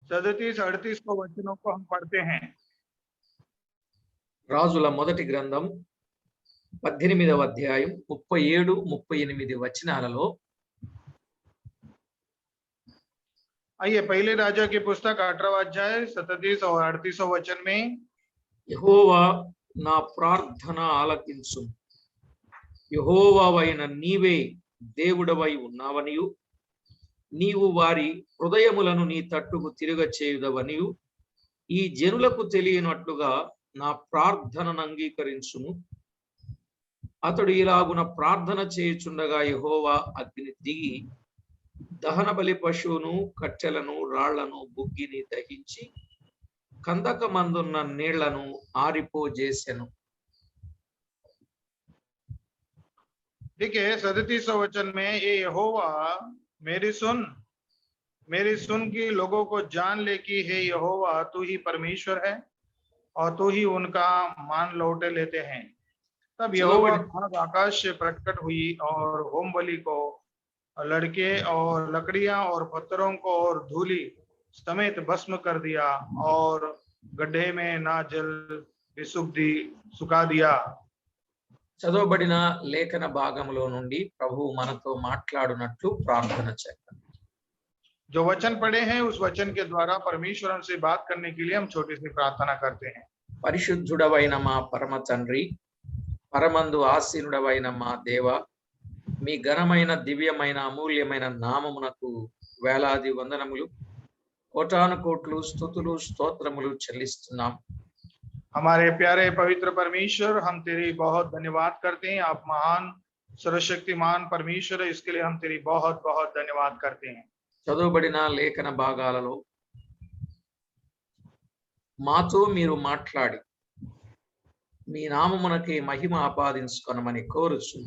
37-38 को वचनों को हम पढ़ते हैं। రాజుల మొదటి గ్రంథం 18వ అధ్యాయం 37-38 వచనాలలో आइए पहले राजा की पुस्तक 18वां अध्याय 37 और 38 वचन में, యెహోవా నా ప్రార్థన ఆలకించు, యెహోవావైన నీవే దేవుడవై ఉన్నావనియు, నీవు వారి హృదయములను నీ తట్టుకు తిరుగ చేయుదవనియు ఈ జనులకు తెలియనట్లుగా నా ప్రార్థనను అంగీకరించుము. అతడు ఇలాగున ప్రార్థన చేయుచుండగా యెహోవా అగ్ని దిగి దహన బలి పశువును, కట్టెలను, రాళ్లను, బుగ్గిని దహించి కందకమందున్న నీళ్లను ఆరిపోజేసెను. देखिए 37 वचन में, ये यहोवा मेरी सुन की लोगों को जान ले कि हे यहोवा तू ही परमेश्वर है और तू ही उनका मान लौटे लेते हैं। तब यहोवा आग आकाश से प्रकट हुई और होम बलि को, लड़के और लकड़ियां और पत्थरों को और धूली समेत भस्म कर दिया और गड्ढे में ना जल सुखा दिया। చదవబడిన లేఖన భాగంలో నుండి ప్రభువు మనతో మాట్లాడునట్లు ప్రార్థన చేద్దాం. जो वचन पढ़े हैं उस वचन के द्वारा परमेश्वर हमसे बात करने के लिए हम छोटी सी प्रार्थना करते हैं। పరిశుద్ధుడవైన మా పరమ తండ్రి, పరమందు ఆసీనుడవైన మా దేవ, మీ ఘనమైన దివ్యమైన అమూల్యమైన నామమునకు వేలాది వందనములు, కోటాను కోట్లు స్తుతులు స్తోత్రములు చెల్లిస్తున్నాం. हमारे प्यारे पवित्र परमेश्वर, हम तेरी बहुत धन्यवाद करते हैं। आप महान सर्वशक्तिमान परमेश्वर है, इसके लिए हम तेरी बहुत बहुत धन्यवाद करते हैं। చదువుబడిన లేఖన భాగాలలో మాతో మీరు మాట్లాడి మీ నామమునకే మహిమ ఆపాదించుకొనమని కోరుచు.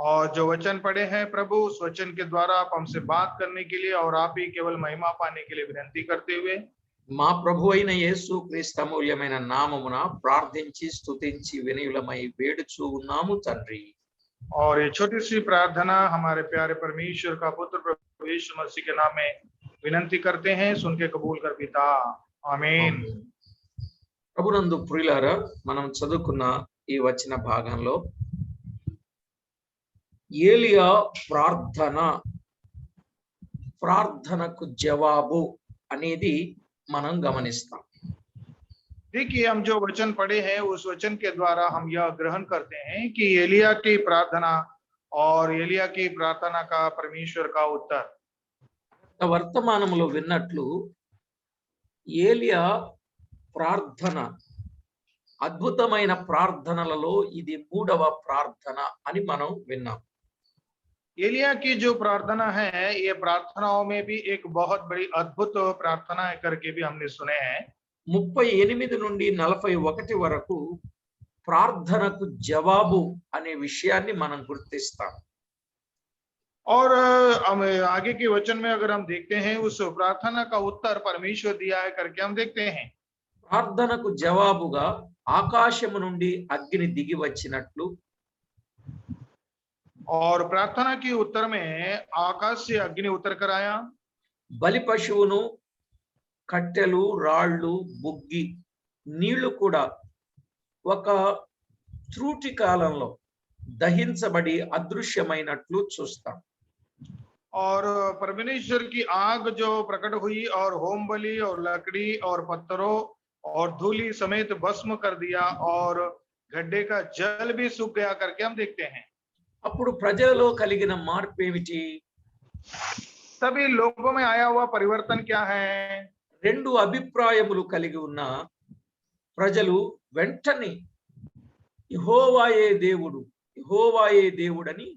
और जो वचन पढ़े हैं प्रभु, उस वचन के द्वारा आप हमसे बात करने के लिए और आप ही केवल महिमा पाने के लिए विनती करते हुए మా ప్రభు అయిన యేసు క్రీస్తు అమూల్యమైన నామమున ప్రార్థించి స్తుతించి వినయులమై వేడుచూ ఉన్నాము తండ్రి. और ये छोटी सी प्रार्थना हमारे प्यारे परमेश्वर का पुत्र प्रभु यीशु मसीह के नाम में विनती करते हैं, सुन के कबूल कर पिता, आमीन। ప్రభునందు ప్రియులారా, మనం చదువుకున్న ఈ వచన భాగంలో ఏలియా ప్రార్థనకు జవాబు అనేది మనం గమనిస్తాం. देखिए, हम जो वचन पढ़े हैं उस वचन के द्वारा हम यह ग्रहण करते हैं कि एलिया की प्रार्थना और एलिया की प्रार्थना का परमेश्वर का उत्तर। వర్తమానంలో విన్నట్లు ఏలియా ప్రార్థన అద్భుతమైన ప్రార్థనలలో ఇది 3వ ప్రార్థన అని మనం విన్నాం. एलिया की जो प्रार्थना है, ये प्रार्थनाओं में भी एक बहुत बड़ी अद्भुत प्रार्थना है करके भी हमने सुने हैं। 38 నుండి 41 వరకు ప్రార్థనకు జవాబు అనే విషయాన్ని మనం గుర్తిస్తాం. और हम आगे के वचन में अगर हम देखते हैं, उस प्रार्थना का उत्तर परमेश्वर दिया है करके हम देखते हैं। ప్రార్థనకు జవాబుగా ఆకాశము నుండి అగ్ని దిగి వచ్చినట్లు, और प्रार्थना के उत्तर में आकाश से अग्नि उतर कर आया। బలి పశువును, కట్టెలు, రాళ్ళు, బుగ్గి, నీళ్లు కూడా ఒక త్రూటి కాలంలో దహించబడి అదృశ్యమైనట్లు చూస్తాం. और परमेश्वर की आग जो प्रकट हुई और होम बलि और लकड़ी और पत्थरों और धूली समेत भस्म कर दिया और गड्ढे का जल भी सूख गया करके हम देखते हैं। అప్పుడు ప్రజలలో కలిగిన మార్పు ఏమిటి? तभी लोगों में आया हुआ परिवर्तन क्या है? 2 అభిప్రాయములు కలిగి ఉన్న ప్రజలు వెంటనే యెహోవాయే దేవుడు, యెహోవాయే దేవుడని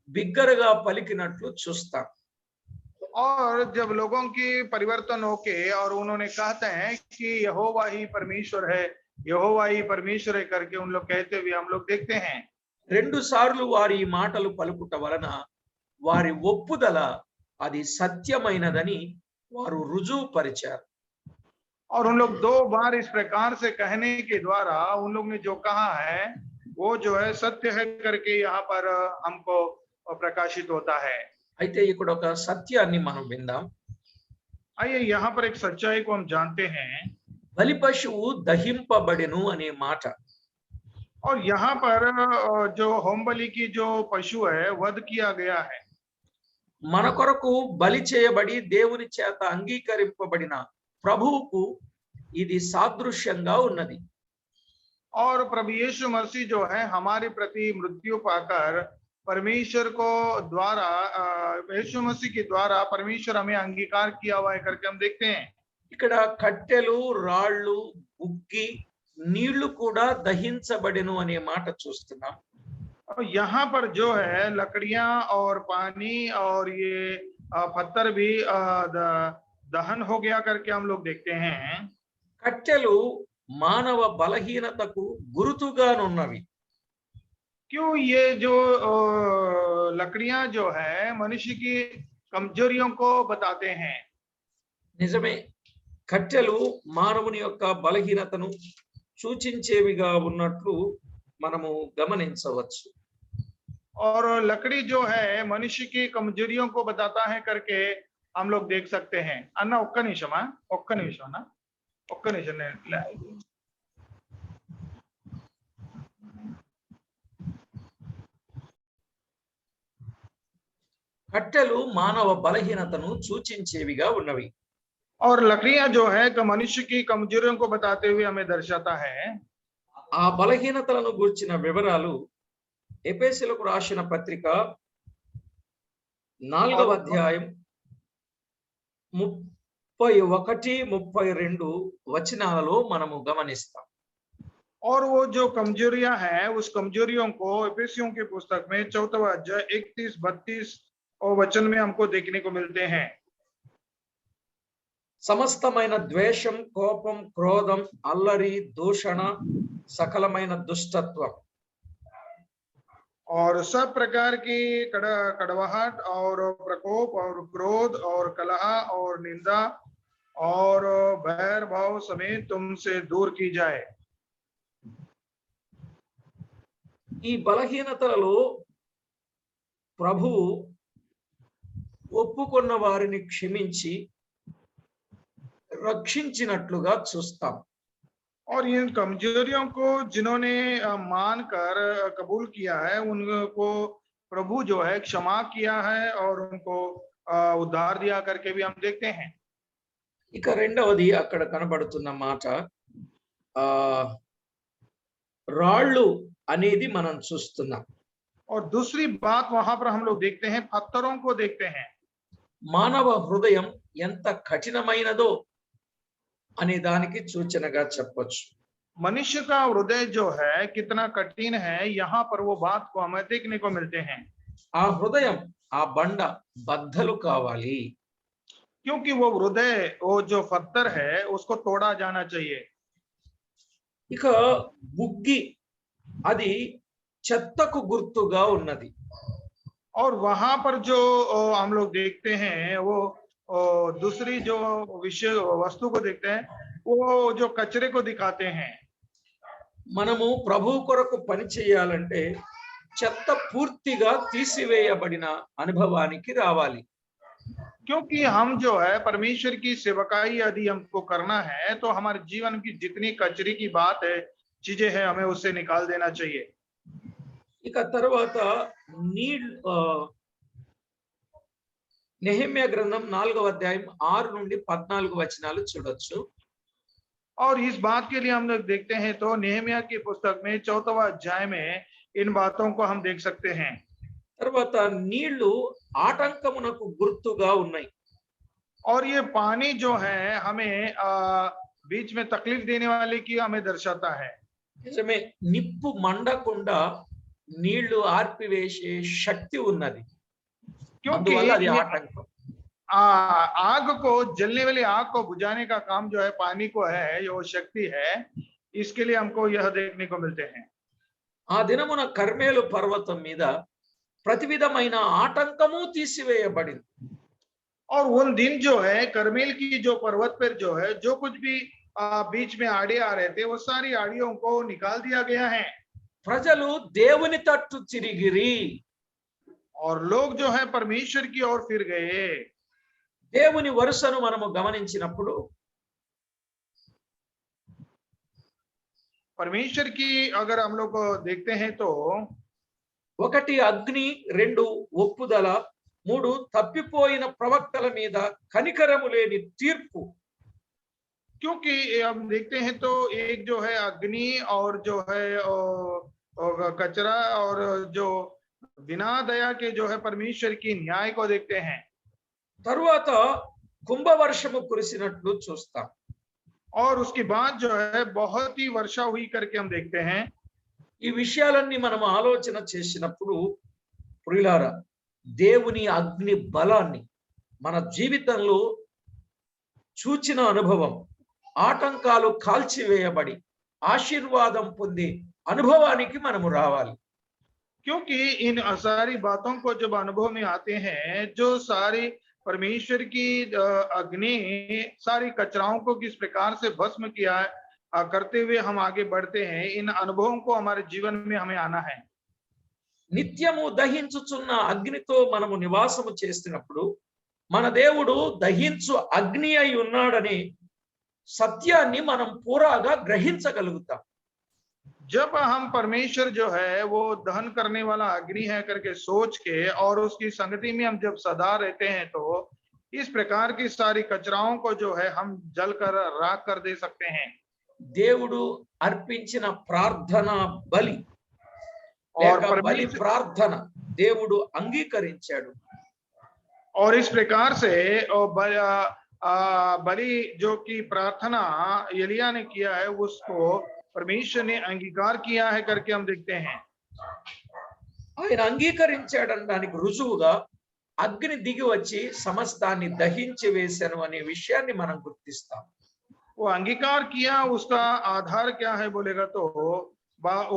బిగ్గరగా పలికినట్లు చూస్తాం. और जब लोगों की परिवर्तन होके और उन्होंने कहते हैं कि यहोवा ही परमेश्वर है, यहोवा ही परमेश्वर है करके उन लोग कहते हुए हम लोग देखते हैं। 2 సార్లు వారి ఈ మాటలు పలుకుట వలన వారి ఒప్పుదల అది సత్యమైనదని వారు రుజువు పరిచారు. और उन लोग 2 बार इस प्रकार से कहने के द्वारा उन लोग ने जो कहा है वो जो है सत्य है करके यहाँ पर हमको प्रकाशित होता है। అయితే ఇక్కడ ఒక సత్యాన్ని మనం విందాం. आइए यहाँ पर एक सच्चाई को हम जानते हैं బలి పశువు దహింపబడెను అనే మాట और यहाँ पर जो होम बलि की जो पशु है वध किया गया है మన కొరకు బలి చేయబడి దేవుని చేత అంగీకరింపబడిన ప్రభువుకు ఇది సాదృశ్యంగా ఉన్నది और प्रभु यीशु मसीह जो है हमारे प्रति मृत्यु पाकर परमेश्वर को द्वारा यीशु मसीह के द्वारा परमेश्वर हमें अंगीकार किया हुआ है करके हम देखते हैं ఇక్కడ కట్టెలు రాళ్ళు ఉక్కి నీళ్లు కూడా దహించబడెను అనే మాట చూస్తున్నాం और यहाँ पर जो है लकड़ियां और पानी और ये पत्थर भी दहन हो गया करके हम लोग देखते हैं కట్టెలు మానవ బలహీనతకు గురుతుగానున్నవి क्यों ये जो लकड़ियां जो है मनुष्य की कमजोरियों को बताते हैं నిజమే కట్టెలు మానవుని యొక్క బలహీనతను సూచించేవిగా ఉన్నట్లు మనము గమనించవచ్చు और लकड़ी जो है मनुष्य की कमजोरियों को बताता है करके हम लोग देख सकते हैं अन्ना ఒక్క నిమిషం కట్టెలు మానవ బలహీనతను సూచించేవిగా ఉన్నవి और लकड़ियां जो है कि मनुष्य की कमजोरियों को बताते हुए हमें दर्शाता है ఆ బలహీనతలను గురించిన వివరాలు ఎఫెసీయులకు రాసిన పత్రిక 4వ అధ్యాయం 31-32 వచనాలలో మనము గమనిస్తాం और वो जो कमजोरियां हैं उस कमजोरियों को एफेसियों की पुस्तक में 4वां अध्याय 31-32 और वचन में हमको देखने को मिलते हैं సమస్తమైన ద్వేషం కోపం క్రోధం అల్లరి దూషణ సకలమైన దుష్టత్వం और सब प्रकार की कड़वाहट और प्रकोप और क्रोध और कलह और निंदा और बैर भाव समेत तुमसे दूर की जाए ఈ బలహీనతలలో ప్రభువు ఒప్పుకున్న వారిని క్షమించి రక్షించినట్లుగా చూస్తాం और इन कमजोरियों को जिन्होंने मानकर कबूल किया है उनको प्रभु जो है क्षमा किया है और उनको उद्धार दिया करके भी हम देखते हैं ఇక రెండవది అక్కడ కనబడుతున్న మాట రాళ్ళు అనేది మనం చూస్తున్నాం और दूसरी बात वहां पर हम लोग देखते हैं पत्थरों को देखते हैं మానవ హృదయం ఎంత కఠినమైనదో అనే దానికి సూచనగా చెప్పొచ్చు मनुष्य का हृदय जो है कितना कठिन है यहाँ पर वो बात को हमें देखने को मिलते हैं ఆ హృదయం ఆ బండ బద్దలు కావాలి क्योंकि वो हृदय वो जो पत्थर है उसको तोड़ा जाना चाहिए ఇక బుగ్గి అది చెత్తకు గుర్తుగా ఉన్నది और वहां पर जो हम लोग देखते हैं वो दूसरी जो विषय वस्तु को देखते हैं वो जो कचरे को दिखाते हैं మనము ప్రభు కొరకు పని చేయాలంటే చెత్త పూర్తిగా తీసివేయబడిన అనుభవానికి రావాలి क्योंकि हम जो है परमेश्वर की सेवकाई यदि हमको करना है तो हमारे जीवन की जितनी कचरे की बात है चीजें हैं हमें उससे निकाल देना चाहिए ఇక తర్వాత నెహెమ్యా గ్రంథం 4వ అధ్యాయం 6 నుండి 14 వచనాలు చూడొచ్చు और इस बात के लिए हम लोग देखते हैं तो नेहमिया की पुस्तक में 4वां अध्याय में इन बातों को हम देख सकते हैं తర్వాత నీళ్లు ఆటంకమునకు గుర్తుగా ఉన్నాయి और ये पानी जो है हमें बीच में तकलीफ देने वाले की हमें दर्शाता है నిజమే నిప్పు మండకుండా నీళ్లు ఆర్పివేసే శక్తి ఉన్నది क्योंकि అందువల్ల అది ఆటంకం आग को जलने वाली आग को बुझाने का काम जो है पानी को है जो शक्ति है इसके लिए हमको यह देखने को मिलते हैं ఆ దినమున కర్మేలు పర్వతం మీద ప్రతి విధమైన ఆటంకము తీసివేయబడింది और उन दिन जो है करमेल की जो पर्वत पर जो है जो कुछ भी बीच में आड़े आ रहे थे वो सारी आड़ियों को निकाल दिया गया है ప్రజలు దేవుని తట్టు తిరిగిరి और लोग जो है परमेश्वर की ओर फिर गए దేవుని వరుసను మనము గమనించినప్పుడు परमेश्वर की अगर हम लोग देखते हैं तो ఒకటి అగ్ని, రెండు ఒప్పుదల, మూడు తప్పిపోయిన ప్రవక్తల మీద కనికరము లేని తీర్పు. क्योंकि हम देखते हैं तो एक जो है अग्नि और जो है कचरा और जो बिना दया के जो है परमेश्वर की न्याय को देखते हैं. తరువాత కుంభవర్షము కురిసినట్లు చూస్తాం. और उसके बाद जो है बहुत ही वर्षा हुई करके हम देखते हैं. ఈ విషయాలన్నీ మనం ఆలోచన చేసినప్పుడు ప్రియులారా, దేవుని అగ్ని బలాన్ని మన జీవితంలో చూచిన అనుభవం, ఆటంకాలు కాల్చివేయబడి ఆశీర్వాదం పొందే అనుభవానికి మనము రావాలి. क्योंकि इन सारी बातों को जब अनुभव में आते हैं, जो सारी परमेश्वर की अग्नि सारी कचराओं को किस प्रकार से भस्म किया करते हुए हम आगे बढ़ते हैं, इन अनुभवों को हमारे जीवन में हमें आना है. నిత్యము దహించుచున్న అగ్నితో మనము నివాసము చేస్తున్నప్పుడు మన దేవుడు దహించు అగ్ని అయి ఉన్నాడని సత్యాన్ని మనం పూరాగా గ్రహించగలుగుతాం. जब हम परमेश्वर जो है वो दहन करने वाला अग्नि है करके सोच के और उसकी संगति में हम जब सदा रहते हैं, तो इस प्रकार की सारी कचराओं को जो है हम जल कर राख कर दे सकते हैं. దేవుడు అర్పించిన ప్రార్థన బలి और బలి ప్రార్థన దేవుడు అంగీకరించాడు. और इस प्रकार से बलि जो की प्रार्थना एलिया ने किया है उसको परमेश्वर ने अंगीकार किया है करके हम देखते हैं. ఆయన అంగీకరించాడనడానికి రుజువుగా అగ్ని దిగి వచ్చి సమస్తాన్ని దహించి వేశాను అనే విషయాన్ని మనం గుర్తిస్తాం. वो अंगीकार किया, उसका आधार क्या है बोलेगा तो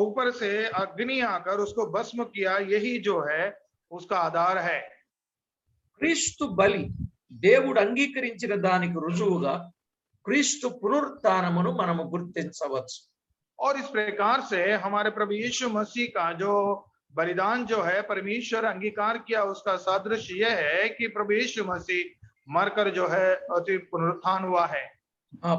ऊपर से अग्नि आकर उसको भस्म किया, यही जो है उसका आधार है. క్రీస్తు బలి దేవుడు అంగీకరించిన దానికి రుజువుగా క్రీస్తు పునరుత్థానమును మనము గుర్తించవచ్చు. और इस प्रकार से हमारे प्रभु यीशु मसीह का जो बलिदान जो है परमेश्वर अंगीकार किया, उसका सादृश्य यह है कि प्रभु यीशु मसीह मरकर जो है पुनरुत्थान हुआ है.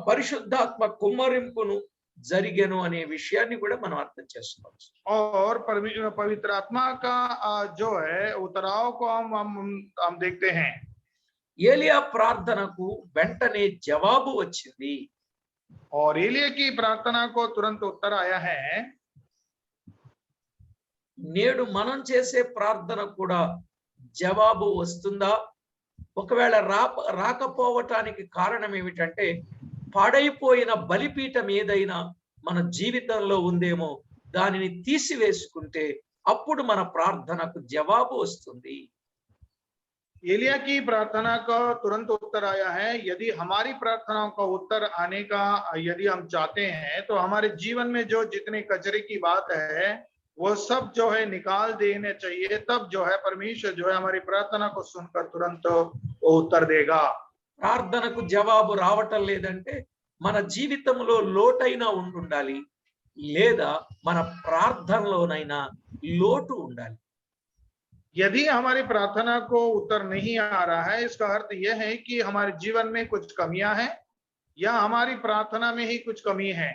పరిశుద్ధాత్మ కుమ్మరింపును జరిగెను అనే విషయాన్ని కూడా మనం అర్థం చేసుకోవచ్చు. और पवित्र आत्मा का जो है उतराव को हम देखते हैं. ఏలియా ప్రార్థనకు వెంటనే జవాబు వచ్చింది. और एलिया की प्रार्थना को तुरंत उत्तर आया है. నేడు మనం చేసే ప్రార్థన కూడా జవాబు వస్తుందా? ఒకవేళ రాకపోవటానికి కారణం ఏమిటంటే పాడైపోయిన బలిపీఠం ఏదైనా మన జీవితంలో ఉందేమో దానిని తీసివేసుకుంటే అప్పుడు మన ప్రార్థనకు జవాబు వస్తుంది. एलिया की प्रार्थना का तुरंत उत्तर आया है. यदि हमारी प्रार्थनाओं का उत्तर आने का यदि हम चाहते हैं, तो हमारे जीवन में जो जितने कचरे की बात है वो सब जो है निकाल देने चाहिए. तब जो है परमेश्वर जो है हमारी प्रार्थना को सुनकर तुरंत वो उत्तर देगा. ప్రార్థనకు జవాబు రావటం లేదంటే మన జీవితంలో లోటైనా ఉండాలి, లేదా మన ప్రార్థనలోనైనా లోటు ఉండాలి. यदि हमारी प्रार्थना को उत्तर नहीं आ रहा है, इसका अर्थ यह है कि हमारे जीवन में कुछ कमियां हैं या हमारी प्रार्थना में ही कुछ कमी है.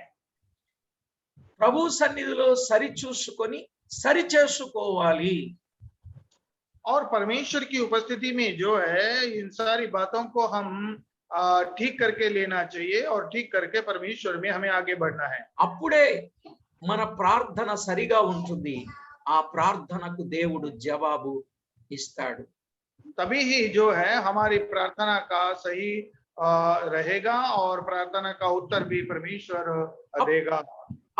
ప్రభు సన్నిధిలో సరిచూసుకొని సరిచేసుకోవాలి. और परमेश्वर की उपस्थिति में जो है इन सारी बातों को हम ठीक करके लेना चाहिए और ठीक करके परमेश्वर में हमें आगे बढ़ना है. అప్పుడే మన ప్రార్థన సరిగా ఉంటుంది. ఆ ప్రార్థనకు దేవుడు జవాబు ఇస్తాడు. तभी ही जो है हमारी प्रार्थना का सही रहेगा और प्रार्थना का उत्तर भी परमेश्वर देगा.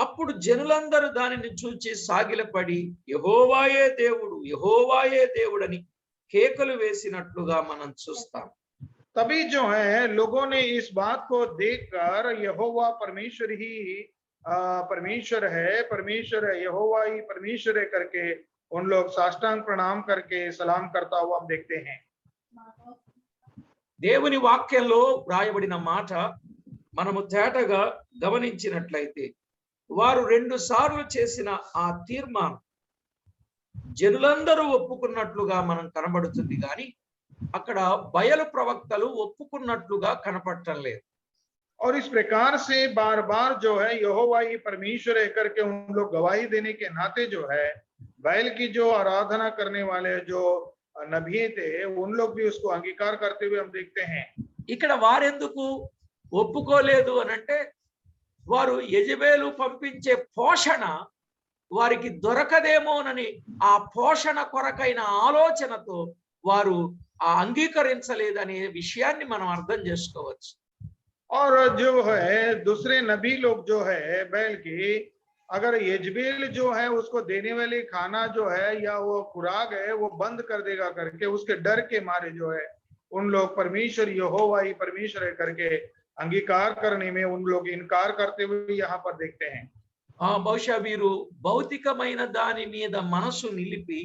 అప్పుడు జనులందరూ దానిని చూచి సాగిలపడి యెహోవాయే దేవుడు, యెహోవాయే దేవుడని కేకలు వేసినట్లుగా మనం చూస్తాం. तभी जो है लोगों ने इस बात को देखकर यहोवा परमेश्वर ही परमेश्वर है, यहोवा ही परमेश्वर है करके उन लोग साष्टांग प्रणाम करके सलाम करता हुआ हम देखते हैं. దేవుని వాక్యంలో రాయబడిన మాట మనము తేటగా గమనించినట్లయితే వారు 2 సార్లు చేసిన ఆ తీర్మానం జనులందరూ ఒప్పుకున్నట్లుగా మనం కనబడుతుంది. కానీ అక్కడ బయలు ప్రవక్తలు ఒప్పుకున్నట్లుగా కనపడటం లేదు. और इस प्रकार से बार बार जो है यहोवा ही परमेश्वर है करके उन लोग गवाही देने के नाते जो है बैल की जो आराधना करने वाले जो नबी थे उन लोग भी उसको अंगीकार करते हुए हम देखते हैं। ఇక్కడ వారెందుకు ఒప్పుకోలేదు అనంటే వారు యెజబెలు పంపించే పోషణ వారికి దొరకదేమోనని ఆ పోషణ కొరకైన ఆలోచనతో వారు అంగీకరించలేదనే విషయాన్ని మనం అర్థం చేసుకోవచ్చు. और जो है दूसरे नबी लोग जो है बैल की अगर यजबेल जो है उसको देने वाली खाना जो है या वो खुराक है वो बंद कर देगा करके उसके डर के मारे जो है उन लोग परमेश्वर यहोवा ही परमेश्वर है करके अंगीकार करने में उन लोग इनकार करते हुए यहाँ पर देखते हैं। బహుశా వీరు భౌతికమైన దాని మీద మనసు నిలిపి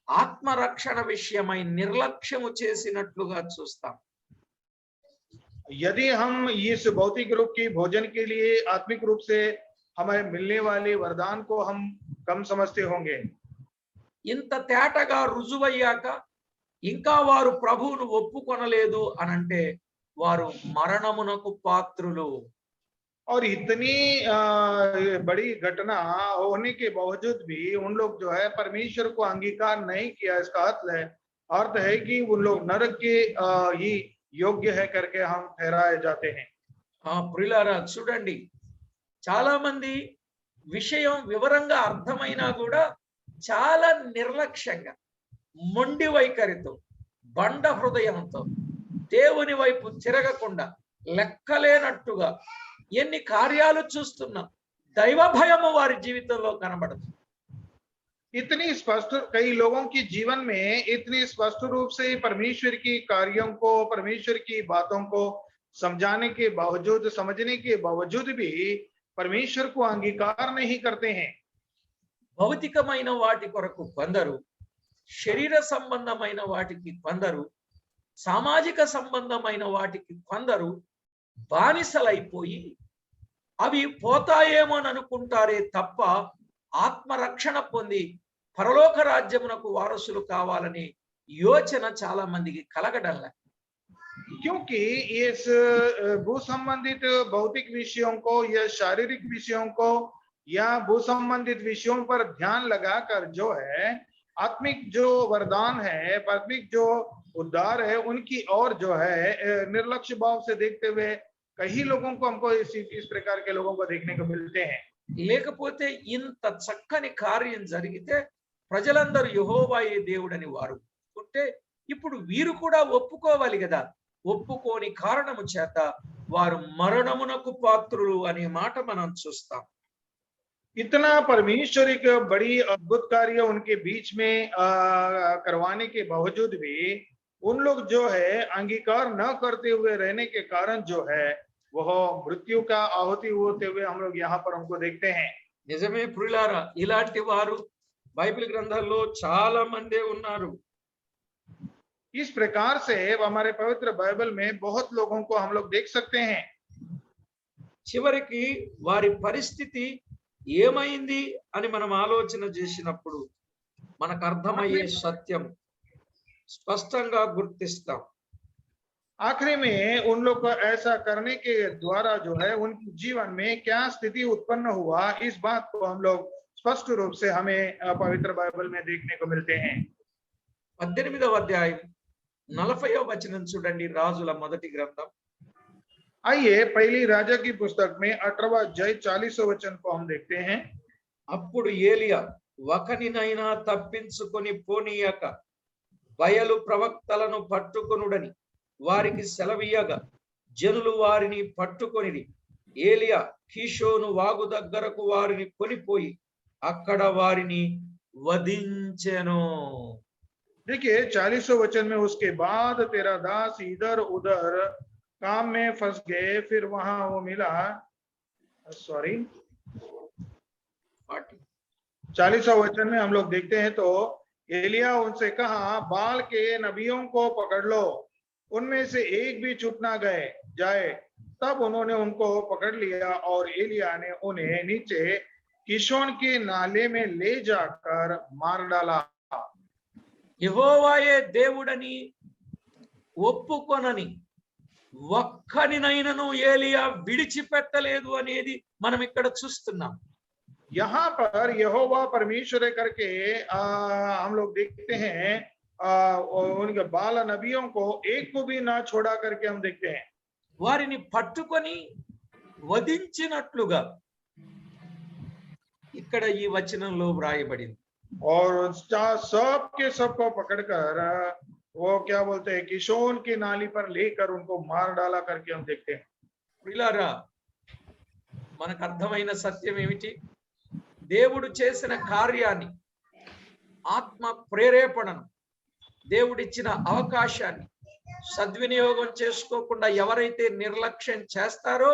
ఆత్మరక్షణ విషయమై నిర్లక్ష్యము చేసినట్లుగా చూస్తాం. यदि हम इस भौतिक रूप की भोजन के लिए आत्मिक रूप से हमें मिलने वाले वरदान को हम कम समझते होंगे, ఇంత తేటగా రుజువయ్యాక ఇంకా వారు ప్రభువును ఒప్పుకొనలేదు అనంటే వారు మరణమునకు పాత్రులు. और इतनी बड़ी घटना होने के बावजूद भी उन लोग जो है परमेश्वर को अंगीकार नहीं किया, इसका अर्थ है कि उन लोग नरक के ही योग्य है करके हम ठहराए जाते हैं। ప్రియులారా చూడండి, చాలా మంది విషయం వివరంగా అర్థమైనా కూడా చాలా నిర్లక్ష్యంగా మొండి వైఖరితో బండ హృదయంతో దేవుని వైపు తిరగకుండా లెక్కలేనట్టుగా ఎన్ని కార్యాలు చూస్తున్నా దైవ భయము వారి జీవితంలో కనబడదు. इतनी स्पष्ट कई लोगों की जीवन में इतनी स्पष्ट रूप से परमेश्वर की कार्यों को परमेश्वर की बातों को समझाने के बावजूद समझने के बावजूद भी परमेश्वर को अंगीकार नहीं करते हैं। భౌతికమైన వాటి కొరకు కొందరు, శరీర సంబంధమైన వాటికి కొందరు, సామాజిక సంబంధమైన వాటికి కొందరు బానిసలైపోయి అవి పోతాయేమోననుకుంటారే తప్ప ఆత్మరక్షణ పొంది పరలోక రాజ్యమునకు వారసులు కావాలని యోచన చాలా మందికి కలగడంలా. क्योंकि इस भू संबंधित भौतिक विषयों को या शारीरिक विषयों को या भू संबंधित विषयों पर ध्यान लगाकर जो है आत्मिक जो वरदान है आत्मिक जो उद्धार है उनकी ओर जो है निर्लक्ष्य भाव से देखते हुए कई लोगों को हमको इस प्रकार के लोगों को देखने को मिलते हैं। లేకపోతే ఇంత చక్కని కార్యం జరిగితే ప్రజలందరూ యెహోవాయే దేవుడని వారు ఒప్పుకుంటే ఇప్పుడు వీరు కూడా ఒప్పుకోవాలి కదా. ఒప్పుకోని కారణము చేత వారు మరణమునకు పాత్రులు అనే మాట మనం చూస్తాం. इतना परमेश्वर एक बड़ी अद्भुत कार्य उनके बीच में करवाने के बावजूद भी उन लोग जो है अंगीकार न करते हुए रहने के कारण जो है वह मृत्यु का आहुति होते हुए हम लोग यहाँ पर उनको देखते हैं। నిజమే ప్రియులారా, ఇలాంటి వారు బైబిల్ గ్రంథాల్లో చాలా మందే ఉన్నారు. इस प्रकार से हमारे पवित्र बाइबल में बहुत लोगों को हम लोग देख सकते हैं। చివరికి వారి పరిస్థితి ఏమైంది అని మనం ఆలోచన చేసినప్పుడు మనకు అర్థమయ్యే సత్యం స్పష్టంగా గుర్తిస్తాం. आखिरी में उन लोग को ऐसा करने के द्वारा जो है उनके जीवन में क्या स्थिति उत्पन्न हुआ इस बात को हम लोग स्पष्ट रूप से हमें पवित्र बाइबल में देखने को मिलते हैं। 18వ అధ్యాయం 40వ వచనం చూడండి, రాజుల మొదటి గ్రంథం. आइए पहली राजा की पुस्तक में 18वां अध्याय 40वां वचन को हम देखते हैं। అప్పుడు ఏలియా ఒకనినైనా తప్పించుకొని పోనీయక బయలు ప్రవక్తలను పట్టుకొనుడని వారికి సెలవీయగా జనులు వారిని పట్టుకొనిరి. ఏలియా కీషోను వాగు దగ్గరకు వారిని కొనిపోయి అక్కడ వారిని వధించెను. देखिए 40वां वचन में उसके बाद तेरा दास इधर उधर काम में फंस गए, फिर वहां वो मिला 40वां वचन में हम लोग देखते हैं तो एलिया उनसे कहा बाल के नबियों को पकड़ लो, उनमें से एक भी छूट ना जाए। तब उन्होंने उनको पकड़ लिया और एलिया ने उन्हें नीचे किशोन के नाले में ले जाकर मार डाला। యెహోవాయే దేవుడని ఒప్పుకొనని ఒక్కనినైనను ఏలియా విడిచిపెట్టలేదు అనేది మనం ఇక్కడ చూస్తున్నాం. यहाँ पर यहोवा परमेश्वर करके हम लोग देखते हैं उनके बाल नबियों को एक को भी ना छोड़ा करके हम देखते हैं. వారిని పట్టుకొని వధించినట్లుగా ఇక్కడ ఈ వచనంలో వ్రాయబడింది. और सब के सब को पकड़कर वो क्या बोलते हैं किशोन की नाली पर लेकर उनको मार डाला करके हम देखते हैं. ప్రియులారా, మనకు అర్థమైన సత్యం ఏమిటి? దేవుడు చేసిన కార్యాన్ని, ఆత్మ ప్రేరేపణను, దేవుడిచ్చిన అవకాశాన్ని సద్వినియోగం చేసుకోకుండా ఎవరైతే నిర్లక్ష్యం చేస్తారో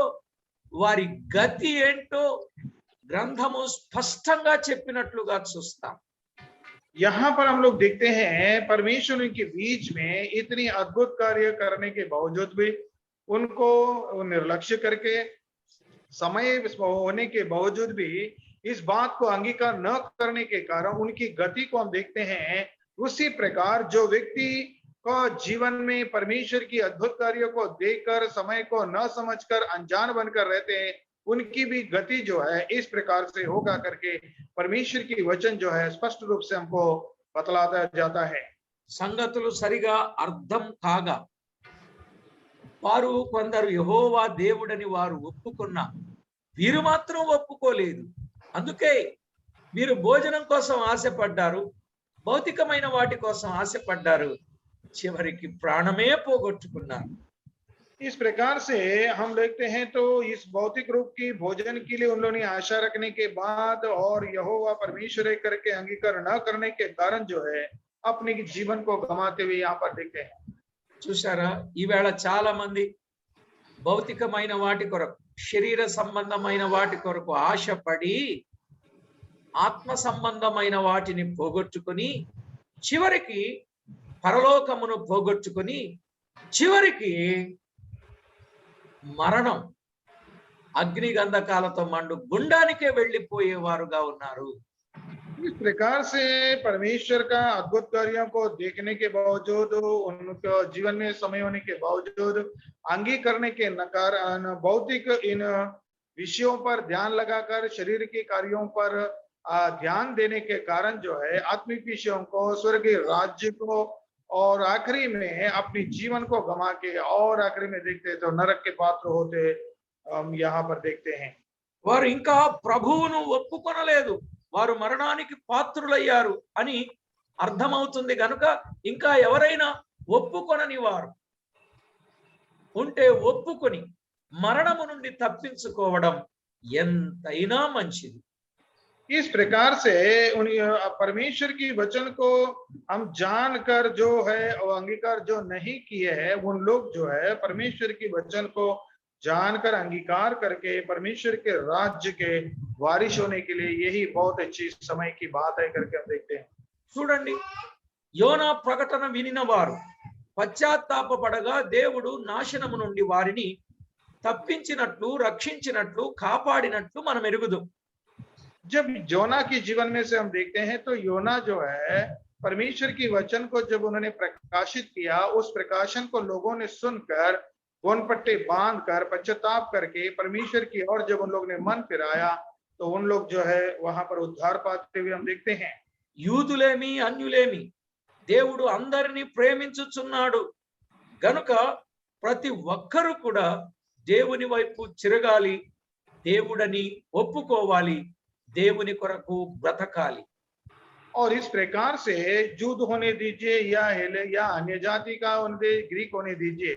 వారి గతి ఏంటో గ్రంథము స్పష్టంగా చెప్పినట్లుగా చూస్తాం. यहाँ पर हम लोग देखते हैं परमेश्वर के बीच में इतनी अद्भुत कार्य करने के बावजूद भी उनको निर्लक्ष्य करके समय होने के बावजूद भी इस बात को अंगीकार न करने के कारण उनकी गति को हम देखते हैं. उसी प्रकार जो व्यक्ति को जीवन में परमेश्वर की अद्भुत कार्य को देखकर समय को न समझकर अनजान बनकर रहते हैं, उनकी भी गति जो है इस प्रकार से होगा करके परमेश्वर की वचन जो है स्पष्ट रूप से हमको बतलाता जाता है. సంగతులు సరిగా అర్థం కాగా వారు కొందరు యెహోవా దేవుడని వారు ఒప్పుకున్నా వీరు మాత్రం ఒప్పుకోలేదు. అందుకే వీరు భోజనం కోసం ఆశపడ్డారు, భౌతికమైన వాటి కోసం ఆశపడ్డారు, చివరికి ప్రాణమే పోగొట్టుకున్నారు. इस प्रकार से हम देखते हैं तो इस भौतिक रूप की भोजन के लिए उन लोगों ने आशा रखने के बाद और यहोवा परमेश्वर करके अंगीकार न करने के कारण जो है अपने जीवन को गंवाते हुए यहाँ पर देखते हैं. చూసారా, ఈవేళ చాలా మంది భౌతికమైన వాటి కొరకు, శరీర సంబంధమైన వాటి కొరకు ఆశపడి ఆత్మ సంబంధమైన వాటిని పోగొట్టుకుని చివరికి పరలోకమును పోగొట్టుకుని చివరికి మరణం అగ్ని గంధకాలతో మండు గుండానికే వెళ్ళిపోయేవారుగా ఉన్నారు. इस प्रकार से परमेश्वर का अद्भुत कार्यों को देखने के बावजूद उनके जीवन में समय होने के बावजूद अंगी करने के नकार भौतिक इन विषयों पर ध्यान लगाकर शरीर के कार्यों पर ध्यान देने के कारण जो है आत्मिक विषयों को, स्वर्गीय राज्य को और आखिरी में अपनी जीवन को गंवा के और आखिरी में देखते तो नरक के पात्र होते हम यहाँ पर देखते हैं. వారు ఇంకా ప్రభువును ఒప్పుకొనలేదు, వారు మరణానికి పాత్రులయ్యారు అని అర్థమవుతుంది గనుక ఇంకా ఎవరైనా ఒప్పుకొనని వారు ఉంటే ఒప్పుకొని మరణము నుండి తప్పించుకోవడం ఎంతైనా మంచిది. इस प्रकार से परमेश्वर की वचन को हम जानकर जो है और अंगीकार जो नहीं किए हैं उन लोग जो है परमेश्वर की वचन को जानकर अंगीकार करके परमेश्वर के राज्य के वारिश होने के लिए यही बहुत अच्छी समय की बात है करके हम देखते हैं. చూడండి, యోనా ప్రకటన వినిన వారు పశ్చాత్తాపపడగా దేవుడు నాశనము నుండి వారిని తప్పించినట్లు, రక్షించినట్లు, కాపాడినట్లు మనం ఎరుగుదాం. जब योना के जीवन में से हम देखते हैं तो योना जो है परमेश्वर की वचन को जब उन्होंने प्रकाशित किया, उस प्रकाशन को लोगों ने सुनकर गोनपट्टे बांध कर पश्चाताप करके परमेश्वर की ओर जब उन लोग ने मन फिराया तो उन लोग जो है वहां पर उद्धार पाते हुए हम देखते हैं. యూదులేమి అన్యులేమి దేవుడు అందరినీ ప్రేమించుచున్నాడు గనుక ప్రతి ఒక్కరు కూడా దేవుని వైపు చిరగాలి, దేవుడని ఒప్పుకోవాలి, దేవుని కొరకు బ్రతకాలి. और इस प्रकार से जूद होने दीजिए या अन्य जाति का होने, ग्रीक होने दीजिए,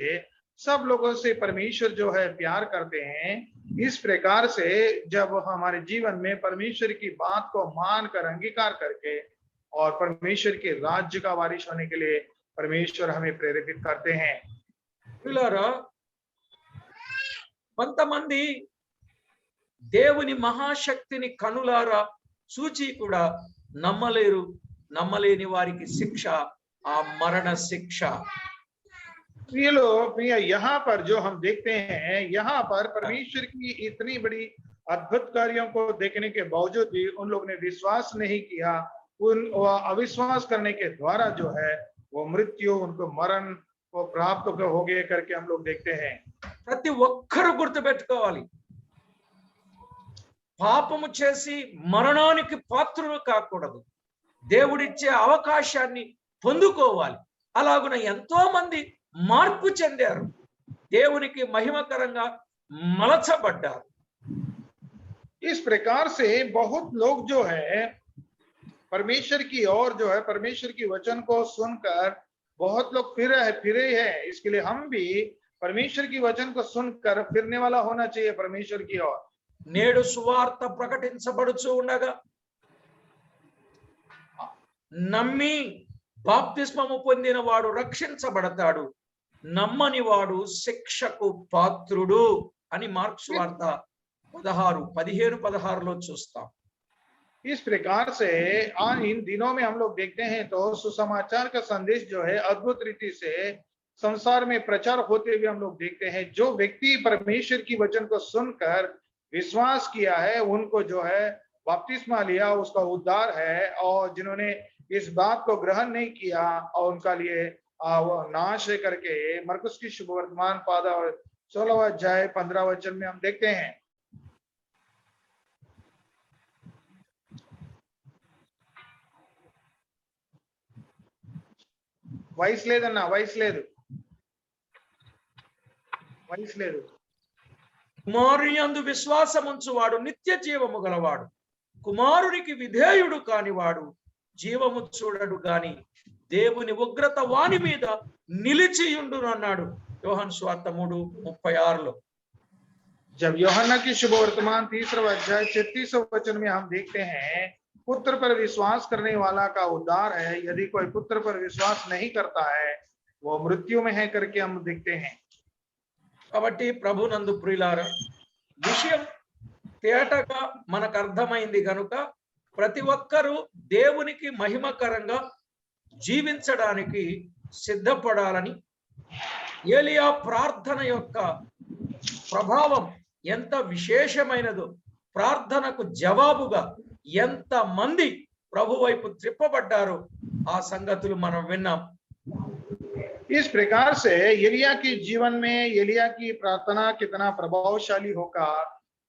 सब लोगों से परमेश्वर जो है प्यार करते हैं. इस प्रकार से जब हमारे जीवन में परमेश्वर की बात को मानकर अंगीकार करके और परमेश्वर के राज्य का वारिश होने के लिए परमेश्वर हमें प्रेरित करते हैं. పిల్లరా, కొంతమంది దేవుని మహాశక్తిని కనులారా చూచి కూడా నమ్మలేరు. నమ్మలేని వారికి శిక్ష ఆ మరణ శిక్ష. ये लोग यहाँ पर जो हम देखते हैं, यहाँ पर परमेश्वर की इतनी बड़ी अद्भुत कार्यों को देखने के बावजूद भी उन लोगों ने विश्वास नहीं किया. उन अविश्वास करने के द्वारा जो है वो मृत्यु, उनको मरण वो प्राप्त हो गए करके हम लोग देखते हैं। ప్రతి ఒక్కరూ గుర్తుపెట్టుకోవాలి, పాపము చేసి మరణానికి పాత్రులు కాకూడదు, దేవుడిచ్చే అవకాశాన్ని పొందుకోవాలి. అలాగున ఎంతో మంది మార్పు చెందారు, దేవునికి మహిమకరంగా మలచబడ్డారు. इस प्रकार से बहुत लोग जो है परमेश्वर की ओर जो है परमेश्वर की वचन को सुनकर बहुत लोग फिरे हैं। इसके लिए हम भी परमेश्वर की वचन को सुनकर फिरने वाला होना चाहिए परमेश्वर की ओर। నేడు సువార్త ప్రకటించబడుచు ఉండగా నమ్మి బాప్తిస్మము పొందిన వాడు రక్షించబడతాడు, నమ్మని వాడు శిక్షకు పాత్రుడు అని మార్కు సువార్త 15:16 చూస్తాం. इस प्रकार से इन दिनों में हम लोग देखते हैं तो सुसमाचार का संदेश जो है अद्भुत रीति से संसार में प्रचार होते हुए हम लोग देखते हैं। जो व्यक्ति परमेश्वर की वचन को सुनकर विश्वास किया है उनको जो है बपतिस्मा लिया, उसका उद्धार है। और जिन्होंने इस बात को ग्रहण नहीं किया और उनका लिए नाश है करके मरकुस की शुभ वर्तमान 16 अध्याय 15 वचन में हम देखते हैं। వయసు లేదన్నా, వయసు లేదు. కుమారుని యందు విశ్వాసముంచువాడు నిత్య జీవము గలవాడు, కుమారునికి విధేయుడు కానివాడు జీవము చూడడు గాని దేవుని ఉగ్రత వాని మీద నిలిచియుండును అన్నాడు యోహాను సువార్త 3:36. जब यूहन्ना की शुभ वर्तमान 3 अध्याय 36 वचन में हम देखते हैं पुत्र पर विश्वास करने वाला का उद्धार है, यदि कोई पुत्र पर विश्वास नहीं करता है वो मृत्यु में है करके हम देखते हैं। కాబట్టి ప్రభునందు ప్రియులారా, విషయం తేటగా మనకు అర్థమైంది కనుక ప్రతి ఒక్కరూ దేవునికి మహిమకరంగా జీవించడానికి సిద్ధపడాలని, ఏలియా ప్రార్థన యొక్క ప్రభావం ఎంత విశేషమైనదో, ప్రార్థనకు జవాబుగా ఎంత మంది ప్రభు వైపు త్రిప్పబడ్డారో ఆ సంగతులు మనం విన్నాం. इस प्रकार से एलिया के जीवन में एलिया की प्रार्थना कितना प्रभावशाली होगा,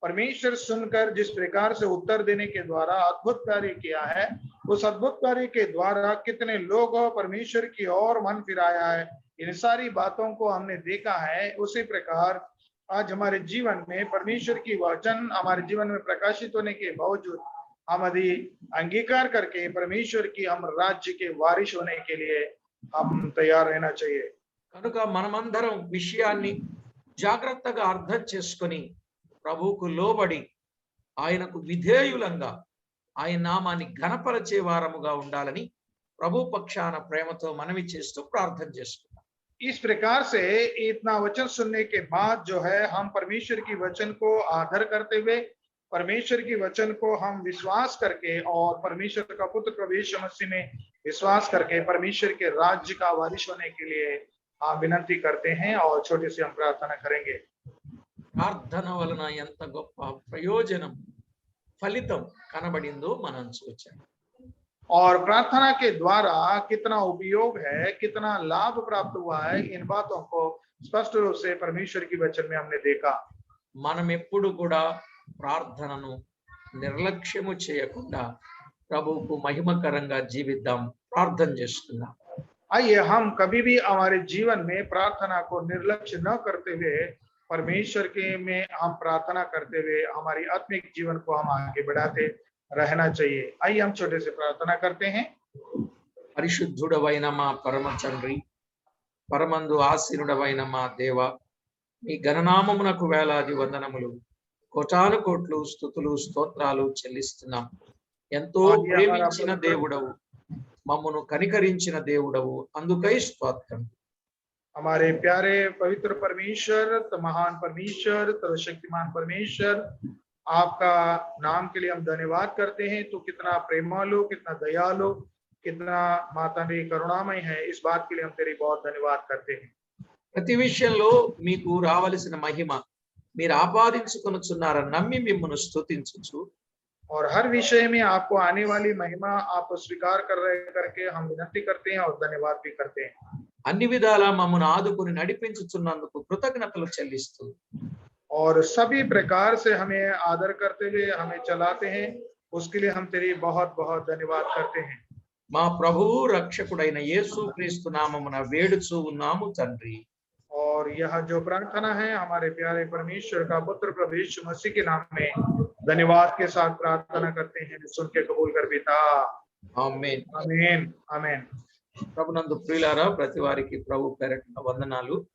परमेश्वर सुनकर जिस प्रकार से उत्तर देने के द्वारा अद्भुत कार्य किया है, उस अद्भुत कार्य के द्वारा कितने लोग परमेश्वर की ओर मन फिराया है, इन सारी बातों को हमने देखा है। उसी प्रकार आज हमारे जीवन में परमेश्वर की वचन हमारे जीवन में प्रकाशित होने के बावजूद हम यदि अंगीकार करके परमेश्वर की हम राज्य के वारिश होने के लिए हम तैयार रहना चाहिए। కనుక మనమందరం విషయాన్ని జాగ్రత్తగా అర్థం చేసుకొని ప్రభువుకు లోబడి ఆయనకు విధేయులంగా ఆయన నామాన్ని ఘనపరచే వారముగా ఉండాలని ప్రభు పక్షాన ప్రేమతో మనవి చేస్తూ ప్రార్థన చేసుకుందాం. इस प्रकार से इतना वचन सुनने के बाद जो है हम परमेश्वर की वचन को आदर करते हुए परमेश्वर की वचन को हम विश्वास करके और परमेश्वर का पुत्र प्रभु यीशु मसीह में विश्वास करके परमेश्वर के राज्य का वारिश होने के लिए हम विनती करते हैं और छोटे से हम प्रार्थना करेंगे। ప్రార్థన వలన ఎంత గొప్ప ప్రయోజనం ఫలితం కనబడిందో మనం చూచాం. और प्रार्थना के द्वारा कितना उपयोग है, कितना लाभ प्राप्त हुआ है, इन बातों को स्पष्ट रूप से परमेश्वर की वचन में हमने देखा। మనం ఎప్పుడు కూడా ప్రార్థనను నిర్లక్ష్యము చేయకుండా ప్రభువుకు మహిమకరంగా జీవిద్దాం, ప్రార్థన చేసుకుందాం. आइए हम कभी भी हमारे जीवन में प्रार्थना को निर्लक्ष्य न करते हुए परमेश्वर के में हम प्रार्थना करते हुए हमारी आत्मिक जीवन को हम आगे बढ़ाते रहना चाहिए। आइए हम छोटे से प्रार्थना करते हैं। పరిశుద్ధుడవైన మా పరమ తండ్రి, పరమందు ఆసీనుడవైన మా దేవ, మీ ఘననామమునకు వేలాది వందనములు, కోటాను కోట్లు స్తుతులు స్తోత్రాలు చెల్లిస్తున్నాం. ఎంతో ప్రేమించిన దేవుడవు, మమ్మను కనికరించిన దేవుడవు, అందుకై స్తోత్రం. हमारे प्यारे पवित्र परमेश्वर, महान परमेश्वर, सर्वशक्तिमान परमेश्वर, आपका नाम के लिए हम धन्यवाद करते हैं। तो कितना प्रेमालु, कितना दयालु, कितना माता दी करुणामय है, इस बात के लिए हम तेरी बहुत धन्यवाद करते हैं। ప్రతి విషయంలో మీకు రావలసిన మహిమ మీరు ఆపాదించుకొనుచున్నారని నమ్మి మిమ్మల్ని స్తుతించుచు, और हर विषय में आपको आने वाली महिमा आप स्वीकार कर रहे करके हम विनती करते हैं और धन्यवाद भी करते हैं। అన్ని విధాలా మమ్మల్ని ఆదుకుని నడిపించుచున్నందుకు కృతజ్ఞతలు చెల్లిస్తూ और सभी प्रकार से हमें आदर करते हुए हमें चलाते हैं, उसके लिए हम तेरी बहुत बहुत धन्यवाद करते हैं। మా ప్రభువు రక్షకుడైన యేసు క్రీస్తు నామమున వేడుచూ ఉన్నాము తండ్రి. और यह जो प्रार्थना है हमारे प्यारे परमेश्वर का पुत्र प्रभु यीशु मसीह के नाम में धन्यवाद के साथ प्रार्थना करते हैं, सुन के कबूल कर पिता। ఆమేన్. आमीन आमीन। ప్రభునందు ప్రియులారా, ప్రతి వారికి ప్రభు పేరట వందనాలు.